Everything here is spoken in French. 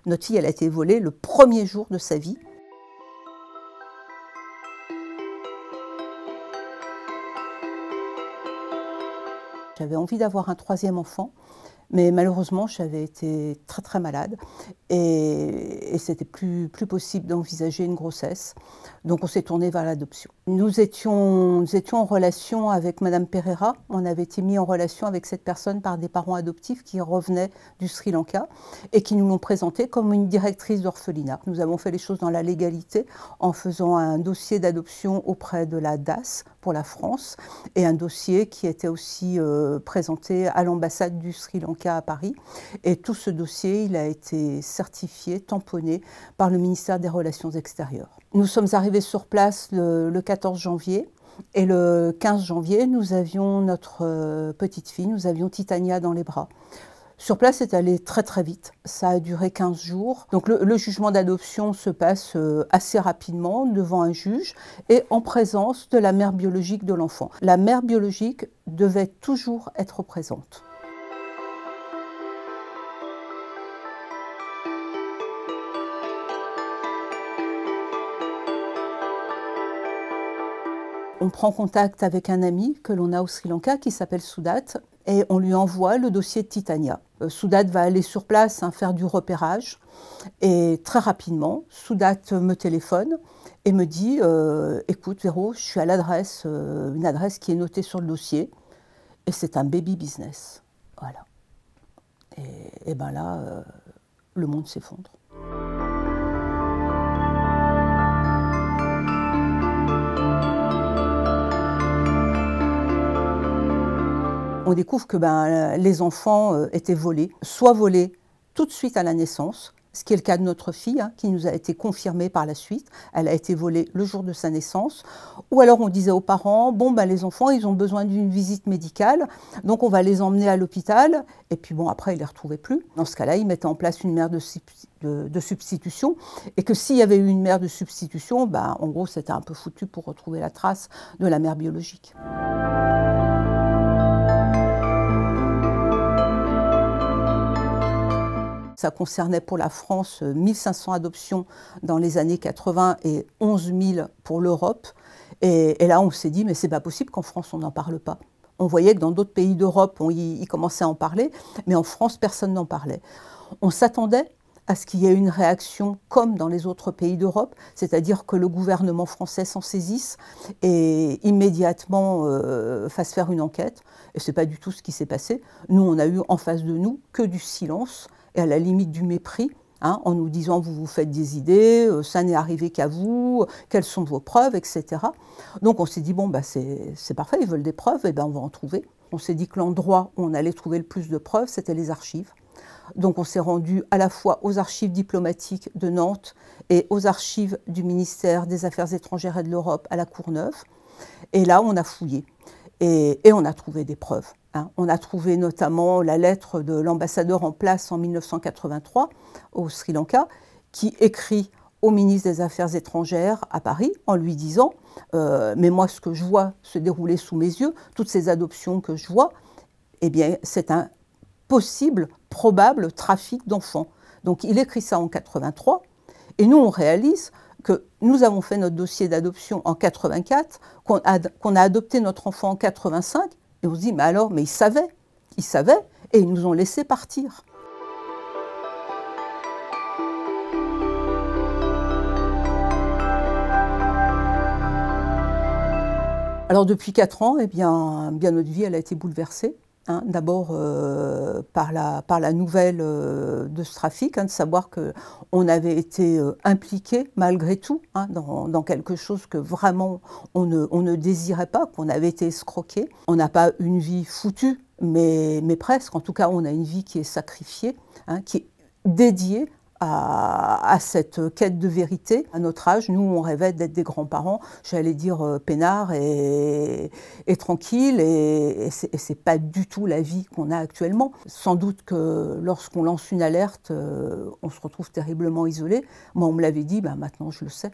Notre fille, elle a été volée le premier jour de sa vie. J'avais envie d'avoir un troisième enfant, mais malheureusement, j'avais été très très malade et c'était plus possible d'envisager une grossesse. Donc on s'est tourné vers l'adoption. Nous étions en relation avec Madame Pereira. On avait été mis en relation avec cette personne par des parents adoptifs qui revenaient du Sri Lanka et qui nous l'ont présentée comme une directrice d'orphelinat. Nous avons fait les choses dans la légalité en faisant un dossier d'adoption auprès de la DAS pour la France et un dossier qui était aussi présenté à l'ambassade du Sri Lanka à Paris. Et tout ce dossier, il a été certifié, tamponné par le ministère des Relations extérieures. Nous sommes arrivés sur place le 14 janvier. Et le 15 janvier, nous avions notre petite fille, nous avions Titania dans les bras. Sur place, c'est allé très très vite. Ça a duré 15 jours. Donc le jugement d'adoption se passe assez rapidement devant un juge et en présence de la mère biologique de l'enfant. La mère biologique devait toujours être présente. On prend contact avec un ami que l'on a au Sri Lanka qui s'appelle Soudat et on lui envoie le dossier de Titania. Soudat va aller sur place faire du repérage et très rapidement, Soudat me téléphone et me dit « Écoute Véro, je suis à l'adresse, une adresse qui est notée sur le dossier et c'est un baby business. » Voilà. Et ben là, le monde s'effondre. On découvre que les enfants étaient volés, soit volés tout de suite à la naissance, ce qui est le cas de notre fille, qui nous a été confirmé par la suite. Elle a été volée le jour de sa naissance. Ou alors on disait aux parents, bon, les enfants, ils ont besoin d'une visite médicale, donc on va les emmener à l'hôpital. Et puis bon, après, ils ne les retrouvaient plus. Dans ce cas-là, ils mettaient en place une mère de substitution. Et que s'il y avait eu une mère de substitution, en gros, c'était un peu foutu pour retrouver la trace de la mère biologique. Ça concernait pour la France 1500 adoptions dans les années 80 et 11 000 pour l'Europe. Et là, on s'est dit, mais c'est pas possible qu'en France, on n'en parle pas. On voyait que dans d'autres pays d'Europe, ils commençaient à en parler, mais en France, personne n'en parlait. On s'attendait à ce qu'il y ait une réaction comme dans les autres pays d'Europe, c'est-à-dire que le gouvernement français s'en saisisse et immédiatement fasse faire une enquête. Et ce n'est pas du tout ce qui s'est passé. Nous, on a eu en face de nous que du silence et à la limite du mépris, en nous disant « vous vous faites des idées, ça n'est arrivé qu'à vous, quelles sont vos preuves, etc. » Donc on s'est dit « bon, c'est parfait, ils veulent des preuves, et on va en trouver ». On s'est dit que l'endroit où on allait trouver le plus de preuves, c'était les archives. Donc on s'est rendu à la fois aux archives diplomatiques de Nantes et aux archives du ministère des Affaires étrangères et de l'Europe à la Courneuve. Et là, on a fouillé et on a trouvé des preuves. On a trouvé notamment la lettre de l'ambassadeur en place en 1983 au Sri Lanka qui écrit au ministre des Affaires étrangères à Paris en lui disant « mais moi, ce que je vois se dérouler sous mes yeux, toutes ces adoptions que je vois, eh bien, c'est un possible, probable trafic d'enfants. » Donc il écrit ça en 83 et nous, on réalise que nous avons fait notre dossier d'adoption en 84, qu'on a adopté notre enfant en 85, et on se dit, mais alors, mais ils savaient, et ils nous ont laissé partir. Alors depuis 4 ans, eh bien notre vie elle a été bouleversée. D'abord par la nouvelle de ce trafic, de savoir qu'on avait été impliqué malgré tout dans quelque chose que vraiment on ne désirait pas, qu'on avait été escroqué. On n'a pas une vie foutue, mais presque. En tout cas, on a une vie qui est sacrifiée, qui est dédiée à cette quête de vérité. À notre âge, nous, on rêvait d'être des grands-parents, j'allais dire peinards et tranquilles, et c'est pas du tout la vie qu'on a actuellement. Sans doute que lorsqu'on lance une alerte, on se retrouve terriblement isolé. Moi, on me l'avait dit, maintenant je le sais.